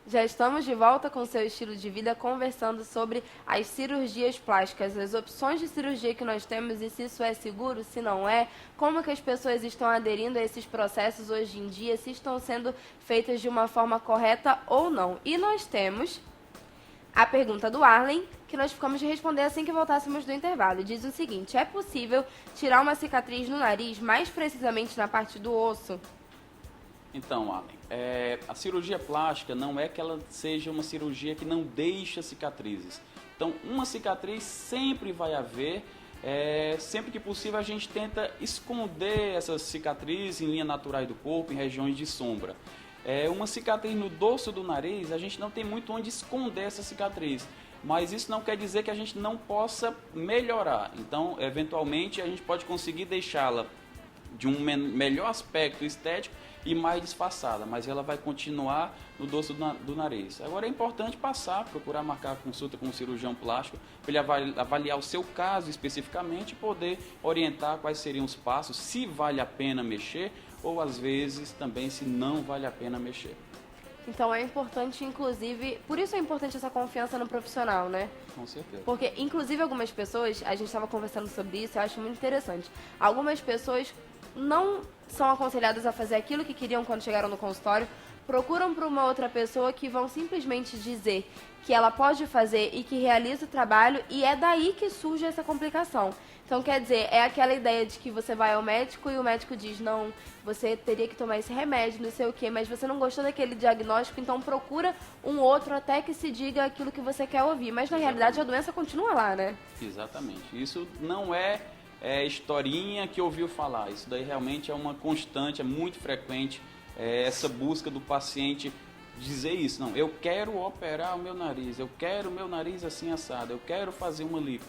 Já estamos de volta com seu estilo de vida, conversando sobre as cirurgias plásticas, as opções de cirurgia que nós temos e se isso é seguro, se não é, como que as pessoas estão aderindo a esses processos hoje em dia, se estão sendo feitas de uma forma correta ou não. E nós temos a pergunta do Arlen, que nós ficamos de responder assim que voltássemos do intervalo. Diz o seguinte: é possível tirar uma cicatriz no nariz, mais precisamente na parte do osso? Então, Arlen, a cirurgia plástica não é que ela seja uma cirurgia que não deixa cicatrizes. Então, uma cicatriz sempre vai haver, sempre que possível a gente tenta esconder essas cicatrizes em linhas naturais do corpo, em regiões de sombra. Uma cicatriz no dorso do nariz, a gente não tem muito onde esconder essa cicatriz. Mas isso não quer dizer que a gente não possa melhorar. Então, eventualmente, a gente pode conseguir deixá-la de um melhor aspecto estético e mais disfarçada, mas ela vai continuar no dorso do nariz. Agora é importante procurar marcar a consulta com um cirurgião plástico, para ele avaliar o seu caso especificamente e poder orientar quais seriam os passos, se vale a pena mexer ou às vezes também se não vale a pena mexer. Então é importante, inclusive, por isso é importante essa confiança no profissional, né? Com certeza. Porque, inclusive, algumas pessoas, a gente estava conversando sobre isso, eu acho muito interessante. Algumas pessoas não são aconselhadas a fazer aquilo que queriam quando chegaram no consultório, procuram por uma outra pessoa que vão simplesmente dizer que ela pode fazer e que realiza o trabalho, e é daí que surge essa complicação. Então, quer dizer, é aquela ideia de que você vai ao médico e o médico diz: não, você teria que tomar esse remédio, não sei o quê, mas você não gostou daquele diagnóstico, então procura um outro até que se diga aquilo que você quer ouvir. Mas, na realidade, a doença continua lá, né? Exatamente. Isso não é historinha que ouviu falar. Isso daí realmente é uma constante, é muito frequente, essa busca do paciente dizer isso. Não, eu quero operar o meu nariz, eu quero o meu nariz assim assado, eu quero fazer uma lipo.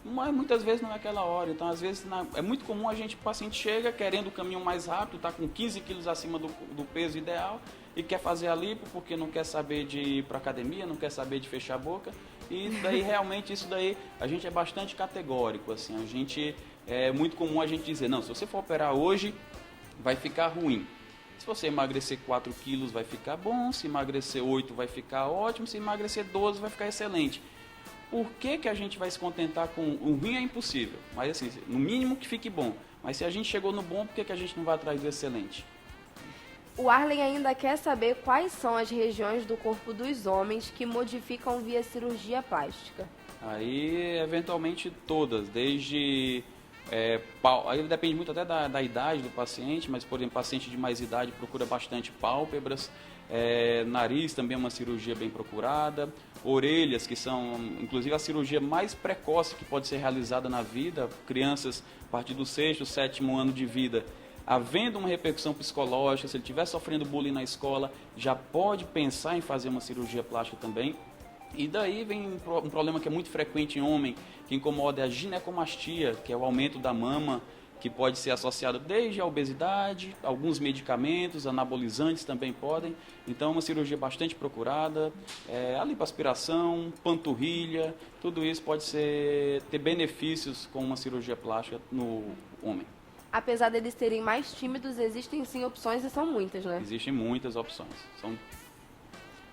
Mas muitas vezes não é aquela hora. Então, às vezes, é muito comum o paciente chega querendo o caminho mais rápido, está com 15 quilos acima do peso ideal e quer fazer a lipo porque não quer saber de ir para academia, não quer saber de fechar a boca. E daí, realmente, isso daí, a gente é bastante categórico, assim. É muito comum a gente dizer: não, se você for operar hoje, vai ficar ruim. Se você emagrecer 4 quilos, vai ficar bom. Se emagrecer 8, vai ficar ótimo. Se emagrecer 12, vai ficar excelente. Por que a gente vai se contentar com o ruim? É impossível, mas assim, no mínimo que fique bom. Mas se a gente chegou no bom, por que a gente não vai atrás do excelente? O Arlen ainda quer saber quais são as regiões do corpo dos homens que modificam via cirurgia plástica. Aí, eventualmente, todas, desde... aí depende muito até da idade do paciente, mas, por exemplo, paciente de mais idade procura bastante pálpebras, nariz também é uma cirurgia bem procurada, orelhas, que são, inclusive, a cirurgia mais precoce que pode ser realizada na vida, crianças a partir do 6º, 7º ano de vida, havendo uma repercussão psicológica, se ele estiver sofrendo bullying na escola, já pode pensar em fazer uma cirurgia plástica também. E daí vem um problema que é muito frequente em homem, que incomoda, é a ginecomastia, que é o aumento da mama, que pode ser associado desde a obesidade, alguns medicamentos, anabolizantes também podem. Então, é uma cirurgia bastante procurada, a lipoaspiração, panturrilha, tudo isso pode ter benefícios com uma cirurgia plástica no homem. Apesar deles serem mais tímidos, existem sim opções e são muitas, né? Existem muitas opções.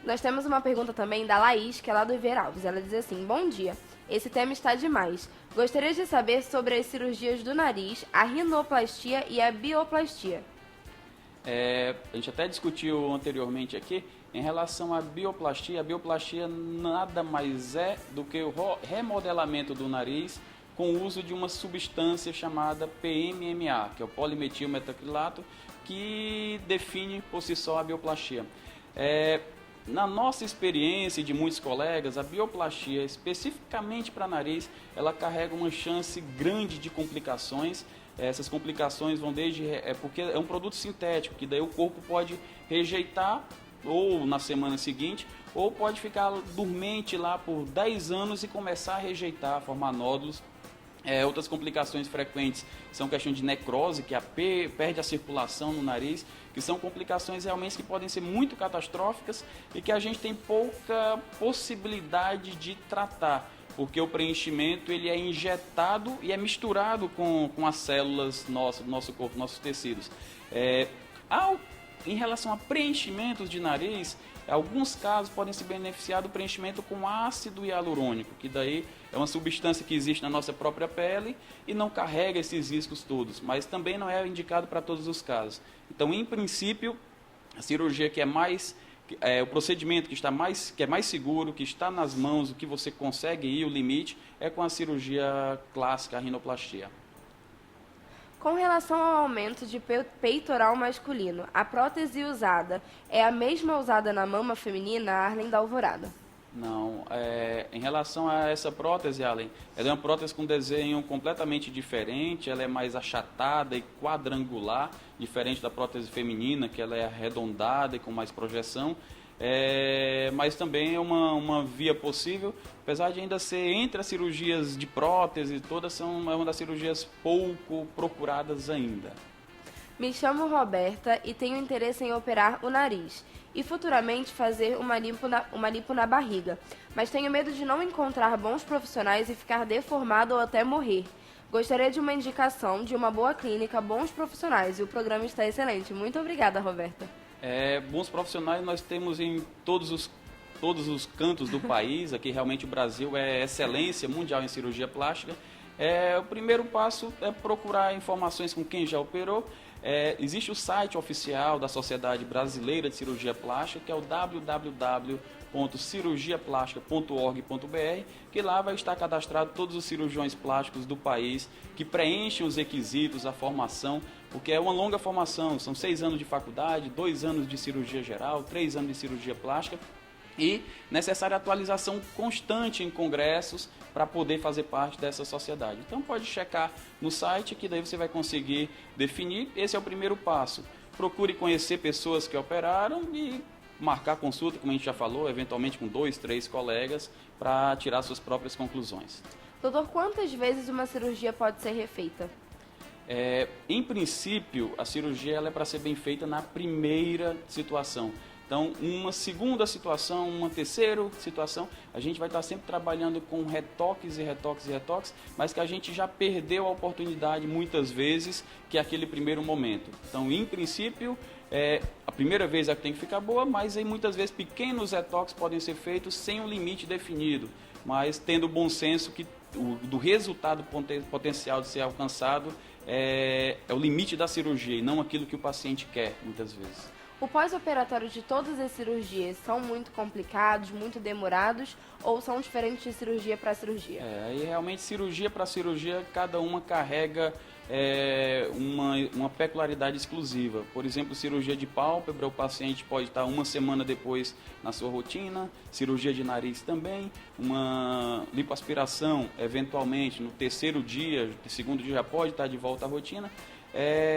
Nós temos uma pergunta também da Laís, que é lá do Iver Alves. Ela diz assim: bom dia, esse tema está demais. Gostaria de saber sobre as cirurgias do nariz, a rinoplastia e a bioplastia. A gente até discutiu anteriormente aqui, em relação à bioplastia. A bioplastia nada mais é do que o remodelamento do nariz com o uso de uma substância chamada PMMA, que é o polimetilmetacrilato, que define por si só a bioplastia. Na nossa experiência de muitos colegas, a bioplastia, especificamente para nariz, ela carrega uma chance grande de complicações. Essas complicações vão desde... porque é um produto sintético, que daí o corpo pode rejeitar, ou na semana seguinte, ou pode ficar dormente lá por 10 anos e começar a rejeitar, formar nódulos. Outras complicações frequentes são questão de necrose, que perde a circulação no nariz, que são complicações realmente que podem ser muito catastróficas e que a gente tem pouca possibilidade de tratar. porque o preenchimento ele é injetado e é misturado com as células do nosso corpo, nossos tecidos. Em relação a preenchimentos de nariz, alguns casos podem se beneficiar do preenchimento com ácido hialurônico, que daí é uma substância que existe na nossa própria pele e não carrega esses riscos todos, mas também não é indicado para todos os casos. Então, em princípio, a cirurgia que é mais o procedimento que é mais seguro, que está nas mãos, o que você consegue ir, o limite, é com a cirurgia clássica, a rinoplastia. Com relação ao aumento de peitoral masculino, a prótese usada é a mesma usada na mama feminina, Arlen da Alvorada? Não, em relação a essa prótese, Arlen, ela é uma prótese com desenho completamente diferente, ela é mais achatada e quadrangular, diferente da prótese feminina, que ela é arredondada e com mais projeção, mas também é uma via possível, apesar de ainda ser entre as cirurgias de prótese, todas é uma das cirurgias pouco procuradas ainda. Me chamo Roberta e tenho interesse em operar o nariz e futuramente fazer uma lipo na barriga, mas tenho medo de não encontrar bons profissionais e ficar deformado ou até morrer. Gostaria de uma indicação de uma boa clínica, bons profissionais, e o programa está excelente. Muito obrigada, Roberta. Bons profissionais nós temos em todos os cantos do país. Aqui realmente o Brasil é excelência mundial em cirurgia plástica. O primeiro passo é procurar informações com quem já operou. Existe o site oficial da Sociedade Brasileira de Cirurgia Plástica, que é o www.cirurgiaplástica.org.br, que lá vai estar cadastrado todos os cirurgiões plásticos do país, que preenchem os requisitos, a formação, porque é uma longa formação, são 6 anos de faculdade, 2 anos de cirurgia geral, 3 anos de cirurgia plástica, e necessária atualização constante em congressos para poder fazer parte dessa sociedade. Então pode checar no site que daí você vai conseguir definir. Esse é o primeiro passo. Procure conhecer pessoas que operaram e marcar consulta, como a gente já falou, eventualmente com 2, 3 colegas, para tirar suas próprias conclusões. Doutor, quantas vezes uma cirurgia pode ser refeita? Em princípio, a cirurgia ela é para ser bem feita na primeira situação. Então, uma segunda situação, uma terceira situação, a gente vai estar sempre trabalhando com retoques e retoques e retoques, mas que a gente já perdeu a oportunidade muitas vezes, que é aquele primeiro momento. Então, em princípio, a primeira vez é que tem que ficar boa, mas aí muitas vezes pequenos retoques podem ser feitos sem um limite definido, mas tendo o bom senso que do resultado potencial de ser alcançado é o limite da cirurgia e não aquilo que o paciente quer, muitas vezes. O pós-operatório de todas as cirurgias são muito complicados, muito demorados ou são diferentes de cirurgia para cirurgia? E realmente cirurgia para cirurgia, cada uma carrega uma peculiaridade exclusiva. Por exemplo, cirurgia de pálpebra, o paciente pode estar uma semana depois na sua rotina, cirurgia de nariz também, uma lipoaspiração, eventualmente, no terceiro dia, no segundo dia já pode estar de volta à rotina.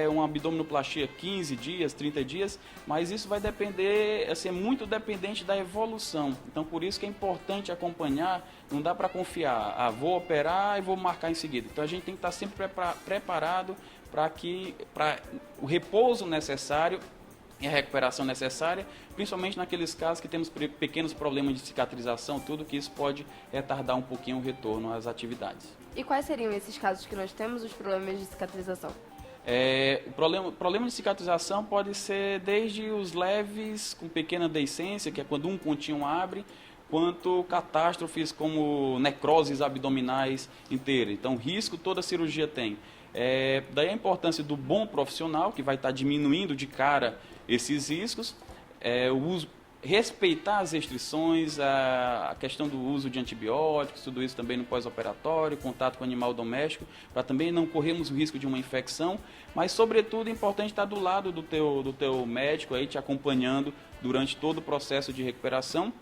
Uma abdominoplastia 15 dias, 30 dias, mas isso vai depender, assim, é muito dependente da evolução. Então, por isso que é importante acompanhar, não dá para confiar, vou operar e vou marcar em seguida. Então, a gente tem que estar sempre preparado para o repouso necessário e a recuperação necessária, principalmente naqueles casos que temos pequenos problemas de cicatrização, tudo que isso pode retardar um pouquinho o retorno às atividades. E quais seriam esses casos que nós temos, os problemas de cicatrização? O problema de cicatrização pode ser desde os leves, com pequena deiscência, que é quando um pontinho abre, quanto catástrofes como necroses abdominais inteiras. Então, risco toda cirurgia tem. Daí a importância do bom profissional, que vai estar diminuindo de cara esses riscos, respeitar as restrições, a questão do uso de antibióticos, tudo isso também no pós-operatório, contato com o animal doméstico, para também não corrermos o risco de uma infecção, mas sobretudo é importante estar do lado do teu médico, aí, te acompanhando durante todo o processo de recuperação.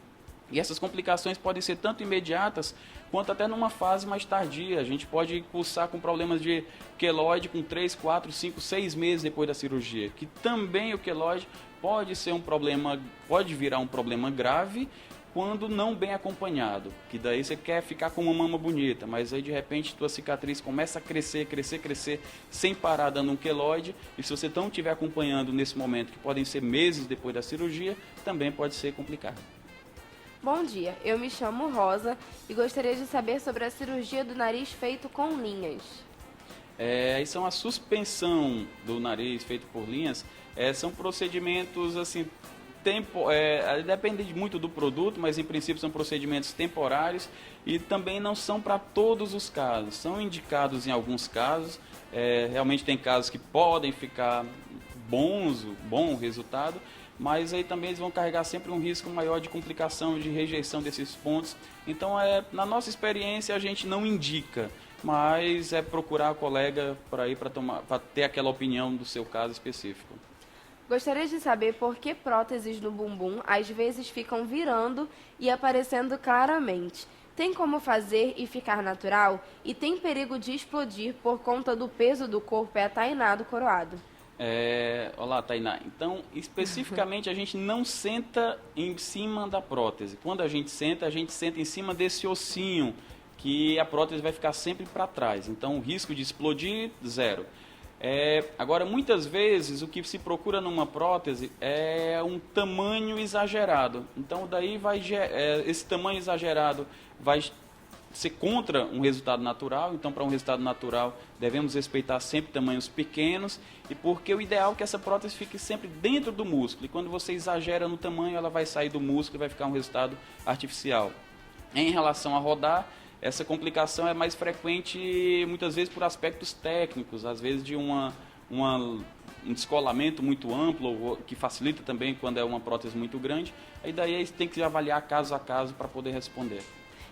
E essas complicações podem ser tanto imediatas quanto até numa fase mais tardia. A gente pode cursar com problemas de queloide com 3, 4, 5, 6 meses depois da cirurgia, que também o queloide pode ser pode virar um problema grave quando não bem acompanhado, que daí você quer ficar com uma mama bonita, mas aí de repente tua cicatriz começa a crescer, sem parar dando um queloide, e se você não estiver acompanhando nesse momento, que podem ser meses depois da cirurgia, também pode ser complicado. Bom dia, eu me chamo Rosa e gostaria de saber sobre a cirurgia do nariz feito com linhas. Isso é uma suspensão do nariz feito por linhas. São procedimentos assim, depende muito do produto, mas em princípio são procedimentos temporários e também não são para todos os casos. São indicados em alguns casos. Realmente tem casos que podem ficar bom resultado, mas aí também eles vão carregar sempre um risco maior de complicação, de rejeição desses pontos. Então, na nossa experiência, a gente não indica, mas é procurar a colega para ter aquela opinião do seu caso específico. Gostaria de saber por que próteses no bumbum às vezes ficam virando e aparecendo claramente. Tem como fazer e ficar natural? E tem perigo de explodir por conta do peso do corpo? É a Tainá do Coroado. Olá, Tainá. Então, especificamente, a gente não senta em cima da prótese. Quando a gente senta em cima desse ossinho, que a prótese vai ficar sempre para trás. Então, o risco de explodir, zero. Agora, muitas vezes, o que se procura numa prótese é um tamanho exagerado. Então, daí esse tamanho exagerado vai ser contra um resultado natural. Então, para um resultado natural, devemos respeitar sempre tamanhos pequenos, e porque o ideal é que essa prótese fique sempre dentro do músculo. E quando você exagera no tamanho, ela vai sair do músculo e vai ficar um resultado artificial. Em relação a rodar, essa complicação é mais frequente muitas vezes por aspectos técnicos, às vezes de um descolamento muito amplo, que facilita também quando é uma prótese muito grande. Aí daí tem que avaliar caso a caso para poder responder.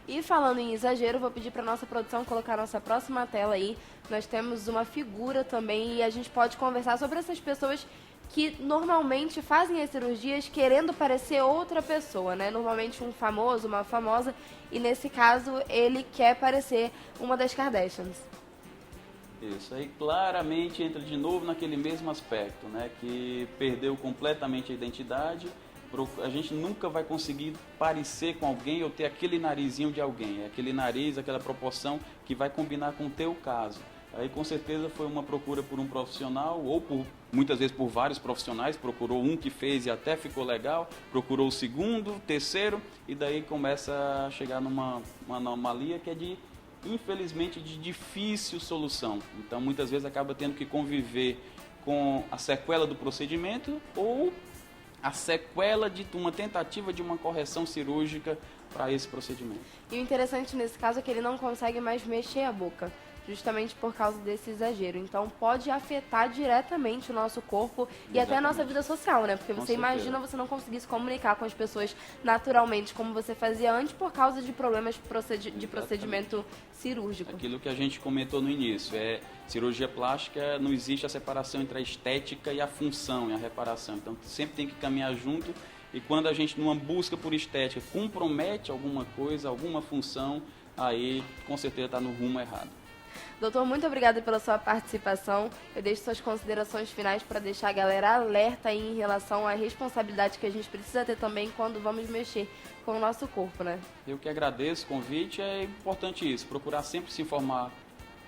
E falando em exagero, vou pedir para a nossa produção colocar a nossa próxima tela aí. Nós temos uma figura também e a gente pode conversar sobre essas pessoas que normalmente fazem as cirurgias querendo parecer outra pessoa, né? Normalmente um famoso, uma famosa, e nesse caso ele quer parecer uma das Kardashians. Isso aí claramente entra de novo naquele mesmo aspecto, né? Que perdeu completamente a identidade. A gente nunca vai conseguir parecer com alguém ou ter aquele narizinho de alguém. É aquele nariz, aquela proporção que vai combinar com o teu caso. Aí com certeza foi uma procura por um profissional, ou muitas vezes por vários profissionais. Procurou um que fez e até ficou legal, procurou o segundo, terceiro, e daí começa a chegar numa anomalia que é infelizmente, de difícil solução. Então muitas vezes acaba tendo que conviver com a sequela do procedimento ou a sequela de uma tentativa de uma correção cirúrgica para esse procedimento. E o interessante nesse caso é que ele não consegue mais mexer a boca, justamente por causa desse exagero. Então pode afetar diretamente o nosso corpo e até a nossa vida social, né? Porque você imagina você não conseguir se comunicar com as pessoas naturalmente como você fazia antes por causa de problemas de procedimento cirúrgico. Aquilo que a gente comentou no início, cirurgia plástica, não existe a separação entre a estética e a função e a reparação. Então sempre tem que caminhar junto, e quando a gente numa busca por estética compromete alguma coisa, alguma função, aí com certeza está no rumo errado. Doutor, muito obrigada pela sua participação. Eu deixo suas considerações finais para deixar a galera alerta aí em relação à responsabilidade que a gente precisa ter também quando vamos mexer com o nosso corpo, né? Eu que agradeço o convite. É importante isso, procurar sempre se informar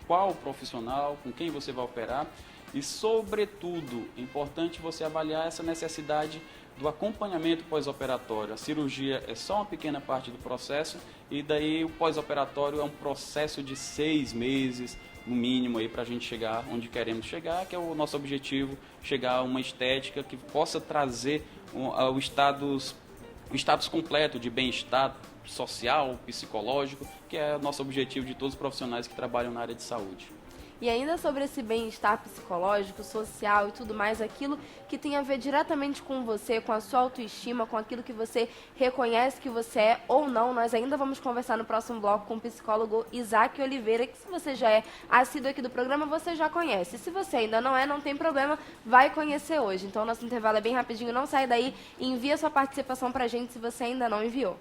qual profissional, com quem você vai operar, e sobretudo, é importante você avaliar essa necessidade do acompanhamento pós-operatório. A cirurgia é só uma pequena parte do processo, e daí o pós-operatório é um processo de 6 meses, no mínimo, para a gente chegar onde queremos chegar, que é o nosso objetivo, chegar a uma estética que possa trazer o status completo de bem-estar social, psicológico, que é o nosso objetivo de todos os profissionais que trabalham na área de saúde. E ainda sobre esse bem-estar psicológico, social e tudo mais, aquilo que tem a ver diretamente com você, com a sua autoestima, com aquilo que você reconhece que você é ou não, nós ainda vamos conversar no próximo bloco com o psicólogo Isaac Oliveira, que se você já é assíduo aqui do programa, você já conhece. Se você ainda não é, não tem problema, vai conhecer hoje. Então, nosso intervalo é bem rapidinho, não sai daí e envia sua participação pra gente se você ainda não enviou.